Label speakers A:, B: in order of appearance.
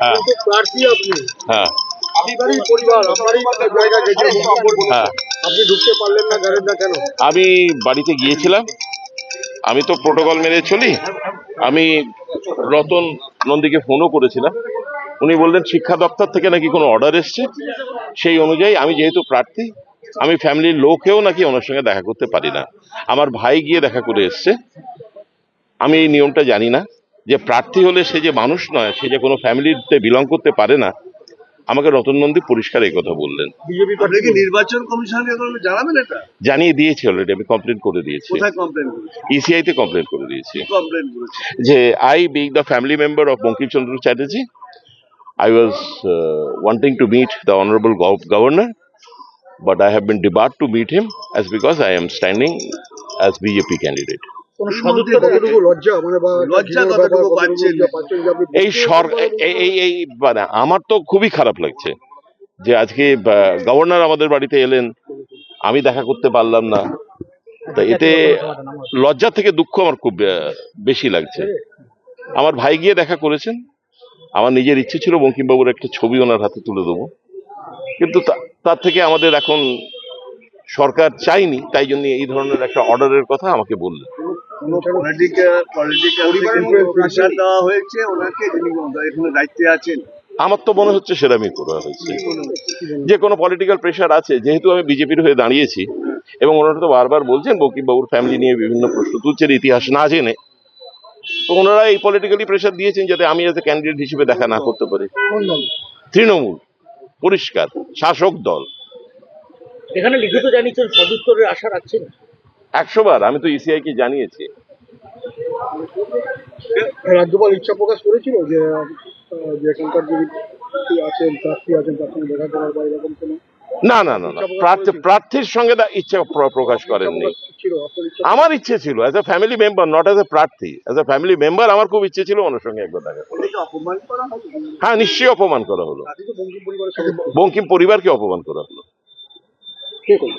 A: হ্যাঁ
B: প্রার্থী আপনি,
A: হ্যাঁ
B: আপনারই পরিবার, আপনারই জায়গা গেছে,
A: হ্যাঁ
B: আপনি ঢুকতে পারলেন না, গেলেন না কেন?
A: আমি বাড়িতে গিয়েছিলাম, আমি তো প্রোটোকল মেনে চলি। আমি রতন নন্দীকে ফোনও করেছিলাম, উনি বললেন শিক্ষা দপ্তর থেকে নাকি কোনো অর্ডার এসছে, সেই অনুযায়ী আমি যেহেতু প্রার্থী, আমি ফ্যামিলির লোকেও নাকি ওনার সঙ্গে দেখা করতে পারি না। আমার ভাই গিয়ে দেখা করে এসছে। আমি এই নিয়মটা জানি না যে প্রার্থী হলে সে যে মানুষ নয়, সে যে কোনো ফ্যামিলিতে বিলং করতে পারে না। আমাকে রতন নন্দী পরিষ্কার এই কথা বললেন।
B: বিজেপি পার্টি কি নির্বাচন কমিশনকে জানাবেন এটা?
A: জানিয়ে দিয়েছি অলরেডি, আমি কমপ্লেন করে দিয়েছি,
B: কোথায় কমপ্লেন করেছেন?
A: ইসিআই তে কমপ্লেন করে দিয়েছি
B: কমপ্লেন করেছেন
A: যে I being the family member of Bankim Chandra Chatterjee, I was wanting to meet the Honorable Governor, but I have been debarred to meet him as because I am standing as BJP candidate.
B: কোন সদুত্ব কতটুকু লজ্জা, মানে বা লজ্জা কতটুকু পাচ্ছেন যে আপনি
A: এই এই মানে আমার তো খুবই খারাপ লাগছে যে আজকে গভর্নর আমাদের বাড়িতে এলেন, আমি দেখা করতে পারলাম না। তা এতে লজ্জা থেকে দুঃখ আমার খুব বেশি লাগছে। আমার ভাই গিয়ে দেখা করেছেন, আমার নিজের ইচ্ছে ছিল বঙ্কিমবাবুর একটা ছবি ওনার হাতে তুলে দেবো, কিন্তু তার থেকে আমাদের এখন সরকার চাইনি, তাই জন্য এই ধরনের একটা অর্ডারের কথা আমাকে বললেন।
B: প্রেসার দেওয়া হয়েছে ওনাকে, যিনি এখানে দায়িত্বে আছেন?
A: আমার তো মনে হচ্ছে সেরকমই করা হয়েছে, যে কোনো পলিটিক্যাল প্রেশার আছে। যেহেতু আমি বিজেপির হয়ে দাঁড়িয়েছি এবং ওনারা তো বারবার বলছেন বঙ্কিমবাবুর ফ্যামিলি নিয়ে বিভিন্ন প্রশ্ন তুলছেন ইতিহাস না জেনে, তো ওনারা এই পলিটিক্যালি প্রেশার দিয়েছেন যাতে আমি যাতে ক্যান্ডিডেট হিসেবে দেখা না করতে পারি। তৃণমূল, পরিষ্কার শাসক দল।
C: এখানে লিখিত জানিয়েছেন, সদুত্তরের আশা রাখছেন?
A: 100 বার আমি তো ইসিআই কে জানিয়েছি।
B: রাজ্যপাল ইচ্ছা প্রকাশ করেছিল যে এখানকার যদি আছেন প্রার্থী আছেন তার সঙ্গে দেখা করার বা এরকম কোনো?
A: না না না না, প্রার্থীর সঙ্গে ইচ্ছা প্রকাশ করেননি। আমার ইচ্ছে ছিল as a family member, not as a প্রার্থী, অ্যাজ এ ফ্যামিলি মেম্বার আমার খুব ইচ্ছে ছিল ওনার সঙ্গে একবার দেখা করার।
B: অপমান করা হবে?
A: হ্যাঁ, নিশ্চয়ই অপমান করা হলো,
B: বঙ্কিম পরিবারের
A: বঙ্কিম পরিবারকে অপমান করা হলো।
B: কে করলো?